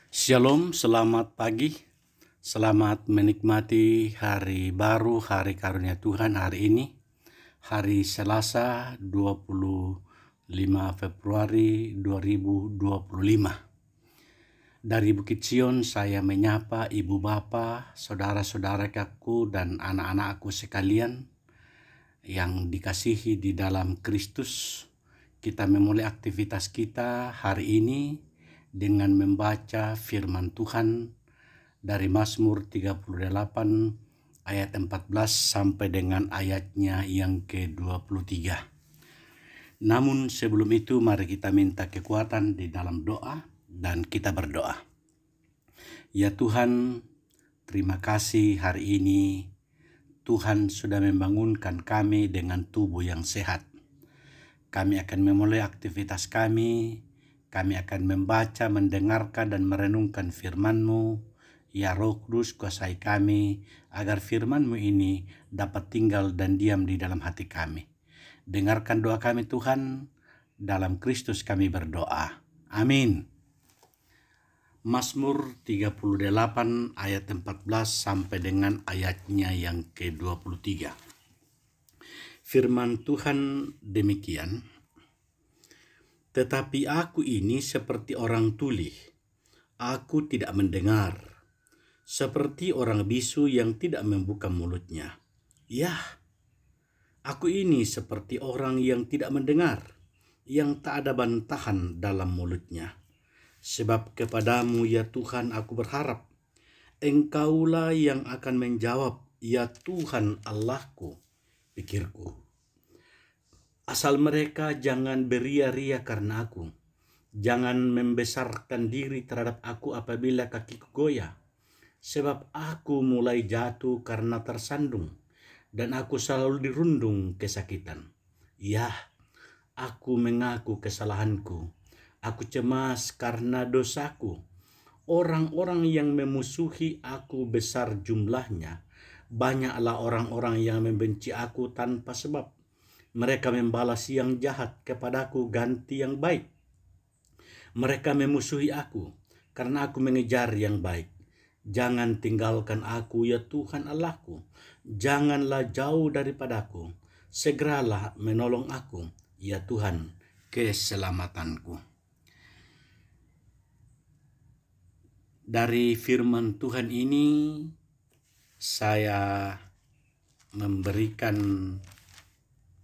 Shalom, selamat pagi. Selamat menikmati hari baru, hari karunia Tuhan hari ini. Hari Selasa 25 Februari 2025. Dari Bukit Sion saya menyapa ibu bapa, saudara-saudaraku dan anak-anakku sekalian yang dikasihi di dalam Kristus. Kita memulai aktivitas kita hari ini dengan membaca firman Tuhan dari Mazmur 38 ayat 14 sampai dengan ayatnya yang ke-23. Namun sebelum itu mari kita minta kekuatan di dalam doa dan kita berdoa. Ya Tuhan, terima kasih hari ini Tuhan sudah membangunkan kami dengan tubuh yang sehat. Kami akan memulai aktivitas kami akan membaca, mendengarkan, dan merenungkan firman-Mu. Ya Roh Kudus, kuasai kami, agar firman-Mu ini dapat tinggal dan diam di dalam hati kami. Dengarkan doa kami Tuhan, dalam Kristus kami berdoa. Amin. Mazmur 38 ayat 14 sampai dengan ayatnya yang ke-23. Firman Tuhan demikian. Tetapi aku ini seperti orang tuli, aku tidak mendengar, seperti orang bisu yang tidak membuka mulutnya. Ya, aku ini seperti orang yang tidak mendengar, yang tak ada bantahan dalam mulutnya. Sebab kepadamu ya Tuhan aku berharap, Engkaulah yang akan menjawab, ya Tuhan Allahku, pikirku. Asal mereka jangan beria-ria karena aku. Jangan membesarkan diri terhadap aku apabila kakiku goyah. Sebab aku mulai jatuh karena tersandung, dan aku selalu dirundung kesakitan. Ya, aku mengaku kesalahanku. Aku cemas karena dosaku. Orang-orang yang memusuhi aku besar jumlahnya. Banyaklah orang-orang yang membenci aku tanpa sebab. Mereka membalas yang jahat kepadaku ganti yang baik. Mereka memusuhi aku karena aku mengejar yang baik. Jangan tinggalkan aku ya Tuhan Allahku. Janganlah jauh daripadaku. Segeralah menolong aku ya Tuhan keselamatanku. Dari firman Tuhan ini saya memberikan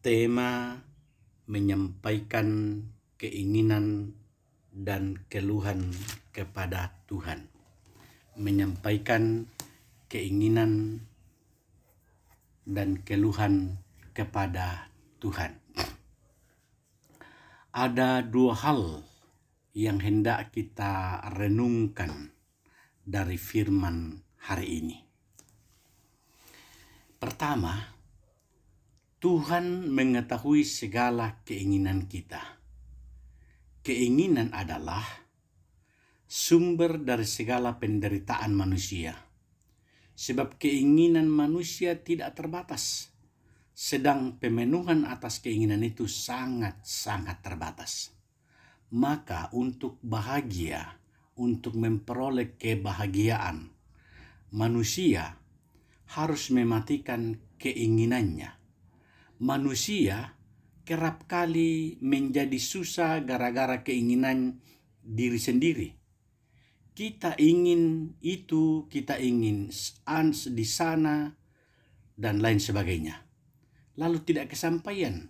tema menyampaikan keinginan dan keluhan kepada Tuhan. Menyampaikan keinginan dan keluhan kepada Tuhan. Ada dua hal yang hendak kita renungkan dari firman hari ini. Pertama, Tuhan mengetahui segala keinginan kita. Keinginan adalah sumber dari segala penderitaan manusia. Sebab keinginan manusia tidak terbatas. Sedang pemenuhan atas keinginan itu sangat-sangat terbatas. Maka untuk bahagia, untuk memperoleh kebahagiaan, manusia harus mematikan keinginannya. Manusia kerap kali menjadi susah gara-gara keinginan diri sendiri. Kita ingin itu, kita ingin di sana, dan lain sebagainya. Lalu tidak kesampaian,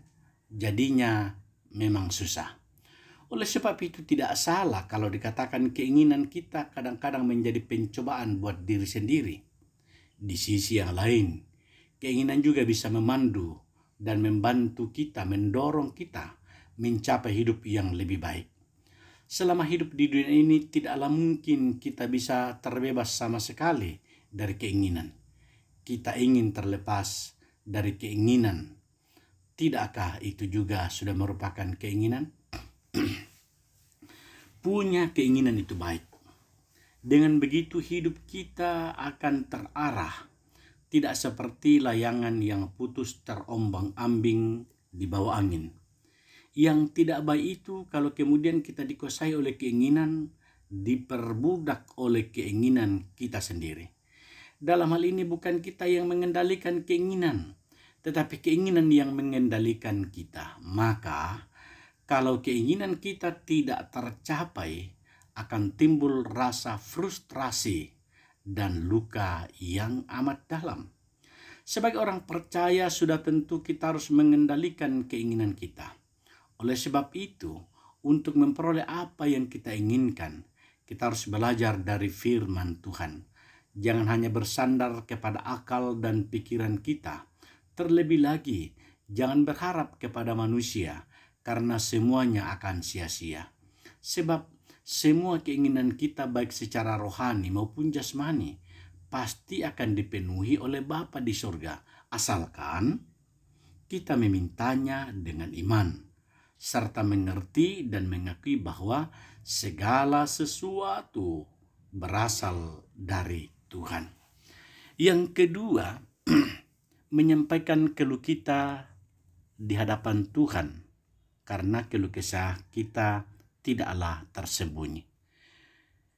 jadinya memang susah. Oleh sebab itu tidak salah kalau dikatakan keinginan kita kadang-kadang menjadi pencobaan buat diri sendiri. Di sisi yang lain, keinginan juga bisa memandu dan membantu kita, mendorong kita mencapai hidup yang lebih baik. Selama hidup di dunia ini tidaklah mungkin kita bisa terbebas sama sekali dari keinginan. Kita ingin terlepas dari keinginan. Tidakkah itu juga sudah merupakan keinginan? Punya keinginan itu baik. Dengan begitu hidup kita akan terarah. Tidak seperti layangan yang putus terombang-ambing di bawah angin. Yang tidak baik itu kalau kemudian kita dikuasai oleh keinginan diperbudak oleh keinginan kita sendiri. Dalam hal ini bukan kita yang mengendalikan keinginan, tetapi keinginan yang mengendalikan kita. Maka kalau keinginan kita tidak tercapai, akan timbul rasa frustrasi dan luka yang amat dalam. Sebagai orang percaya sudah tentu kita harus mengendalikan keinginan kita. Oleh sebab itu, untuk memperoleh apa yang kita inginkan, kita harus belajar dari firman Tuhan. Jangan hanya bersandar kepada akal dan pikiran kita. Terlebih lagi, jangan berharap kepada manusia, karena semuanya akan sia-sia. Sebab semua keinginan kita baik secara rohani maupun jasmani pasti akan dipenuhi oleh Bapa di surga, asalkan kita memintanya dengan iman, serta mengerti dan mengakui bahwa segala sesuatu berasal dari Tuhan. Yang kedua, menyampaikan keluh kita di hadapan Tuhan, karena keluh kesah kita tidaklah tersembunyi.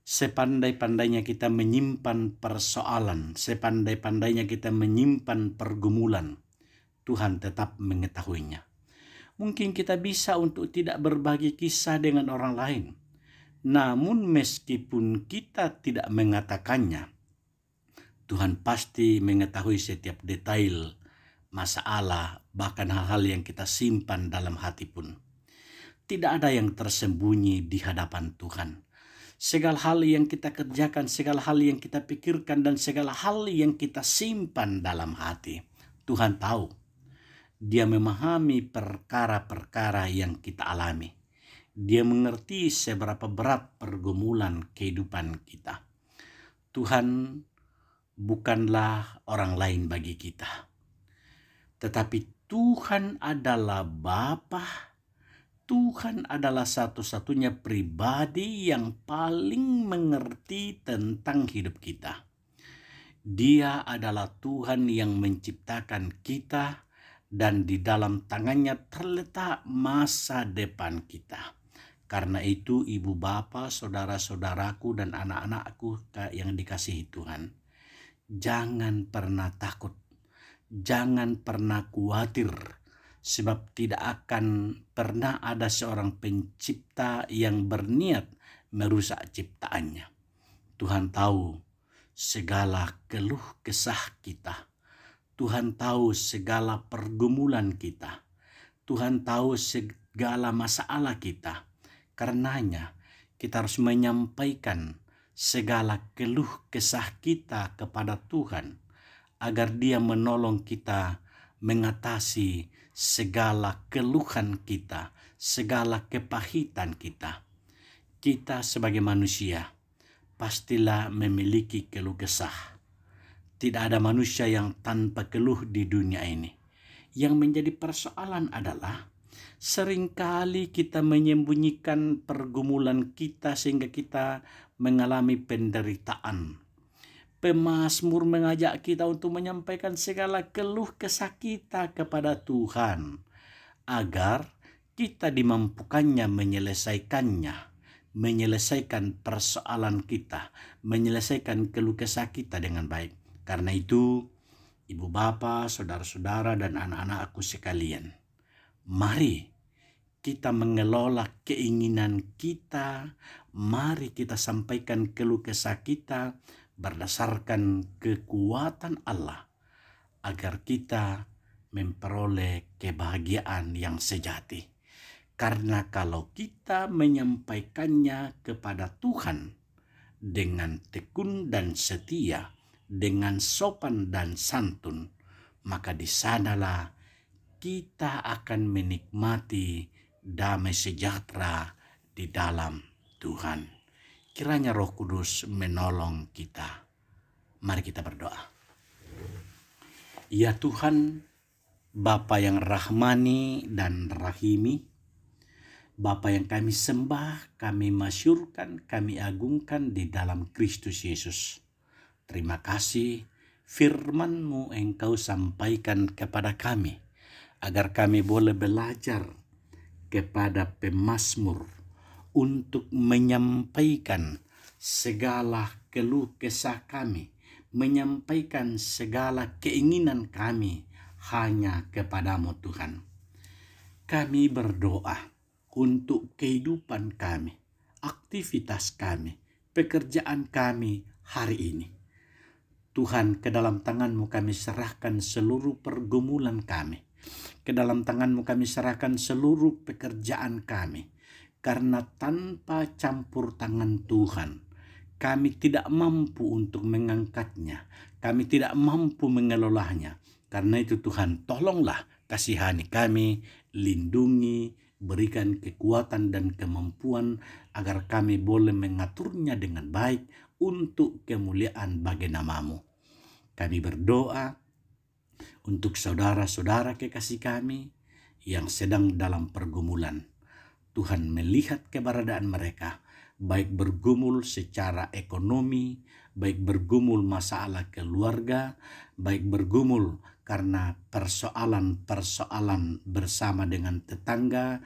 Sepandai-pandainya kita menyimpan persoalan, sepandai-pandainya kita menyimpan pergumulan, Tuhan tetap mengetahuinya. Mungkin kita bisa untuk tidak berbagi kisah dengan orang lain, namun meskipun kita tidak mengatakannya, Tuhan pasti mengetahui setiap detail masalah, bahkan hal-hal yang kita simpan dalam hati pun. Tidak ada yang tersembunyi di hadapan Tuhan. Segala hal yang kita kerjakan, segala hal yang kita pikirkan, dan segala hal yang kita simpan dalam hati, Tuhan tahu. Dia memahami perkara-perkara yang kita alami. Dia mengerti seberapa berat pergumulan kehidupan kita. Tuhan bukanlah orang lain bagi kita, tetapi Tuhan adalah Bapa. Tuhan adalah satu-satunya pribadi yang paling mengerti tentang hidup kita. Dia adalah Tuhan yang menciptakan kita, dan di dalam tangannya terletak masa depan kita. Karena itu, ibu bapa, saudara-saudaraku, dan anak-anakku yang dikasihi Tuhan, jangan pernah takut, jangan pernah khawatir, sebab tidak akan pernah ada seorang pencipta yang berniat merusak ciptaannya. Tuhan tahu segala keluh kesah kita. Tuhan tahu segala pergumulan kita. Tuhan tahu segala masalah kita. Karenanya kita harus menyampaikan segala keluh kesah kita kepada Tuhan, agar Dia menolong kita mengatasi segala keluhan kita, segala kepahitan kita. Kita sebagai manusia pastilah memiliki keluh kesah. Tidak ada manusia yang tanpa keluh di dunia ini. Yang menjadi persoalan adalah seringkali kita menyembunyikan pergumulan kita sehingga kita mengalami penderitaan. Pemazmur mengajak kita untuk menyampaikan segala keluh kesah kita kepada Tuhan, agar kita dimampukannya menyelesaikan persoalan kita, menyelesaikan keluh kesah kita dengan baik. Karena itu, ibu bapa, saudara-saudara, dan anak-anakku sekalian, mari kita mengelola keinginan kita, mari kita sampaikan keluh kesah kita berdasarkan kekuatan Allah, agar kita memperoleh kebahagiaan yang sejati. Karena kalau kita menyampaikannya kepada Tuhan dengan tekun dan setia, dengan sopan dan santun, maka di sanalah kita akan menikmati damai sejahtera di dalam Tuhan. Kiranya Roh Kudus menolong kita. Mari kita berdoa. Ya Tuhan, Bapa yang rahmani dan rahimi, Bapa yang kami sembah, kami masyurkan, kami agungkan di dalam Kristus Yesus. Terima kasih firman-Mu Engkau sampaikan kepada kami, agar kami boleh belajar kepada pemazmur untuk menyampaikan segala keluh kesah kami, menyampaikan segala keinginan kami hanya kepadamu Tuhan. Kami berdoa untuk kehidupan kami, aktivitas kami, pekerjaan kami hari ini. Tuhan, ke dalam tangan-Mu kami serahkan seluruh pergumulan kami. Ke dalam tangan-Mu kami serahkan seluruh pekerjaan kami. Karena tanpa campur tangan Tuhan, kami tidak mampu untuk mengangkatnya. Kami tidak mampu mengelolanya. Karena itu Tuhan, tolonglah kasihani kami, lindungi, berikan kekuatan dan kemampuan agar kami boleh mengaturnya dengan baik untuk kemuliaan bagi nama-Mu. Kami berdoa untuk saudara-saudara kekasih kami yang sedang dalam pergumulan. Tuhan melihat keberadaan mereka, baik bergumul secara ekonomi, baik bergumul masalah keluarga, baik bergumul karena persoalan-persoalan bersama dengan tetangga,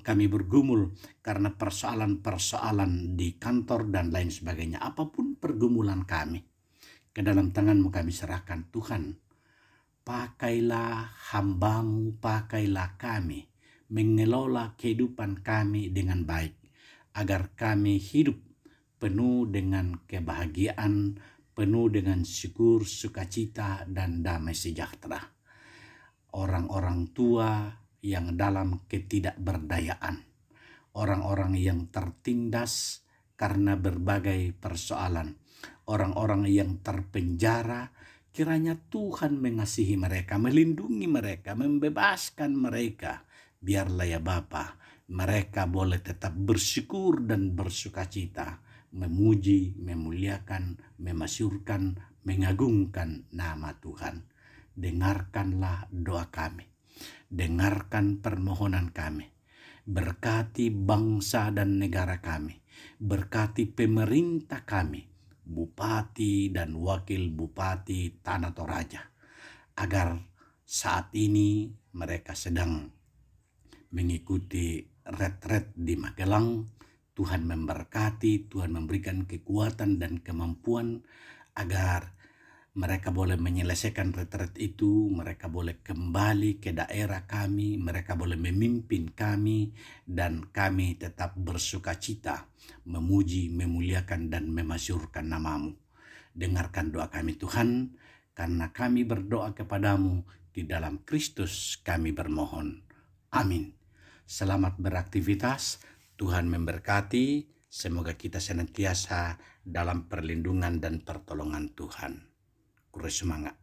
kami bergumul karena persoalan-persoalan di kantor dan lain sebagainya. Apapun pergumulan kami, ke dalam tangan-Mu kami serahkan. Tuhan, pakailah hamba-Mu, pakailah kami, mengelola kehidupan kami dengan baik, agar kami hidup penuh dengan kebahagiaan, penuh dengan syukur, sukacita, dan damai sejahtera. Orang-orang tua yang dalam ketidakberdayaan, orang-orang yang tertindas karena berbagai persoalan, orang-orang yang terpenjara, kiranya Tuhan mengasihi mereka, melindungi mereka, membebaskan mereka. Biarlah ya Bapa, mereka boleh tetap bersyukur dan bersukacita, memuji, memuliakan, memasyurkan, mengagungkan nama Tuhan. Dengarkanlah doa kami, dengarkan permohonan kami. Berkati bangsa dan negara kami, berkati pemerintah kami, bupati dan wakil bupati Tanah Toraja, agar saat ini mereka sedang mengikuti retret di Magelang. Tuhan memberkati, Tuhan memberikan kekuatan dan kemampuan agar mereka boleh menyelesaikan retret itu, mereka boleh kembali ke daerah kami, mereka boleh memimpin kami, dan kami tetap bersukacita, memuji, memuliakan, dan memasyurkan nama-Mu. Dengarkan doa kami Tuhan, karena kami berdoa kepadamu di dalam Kristus kami bermohon. Amin. Selamat beraktivitas, Tuhan memberkati, semoga kita senantiasa dalam perlindungan dan pertolongan Tuhan. Kurang semangat.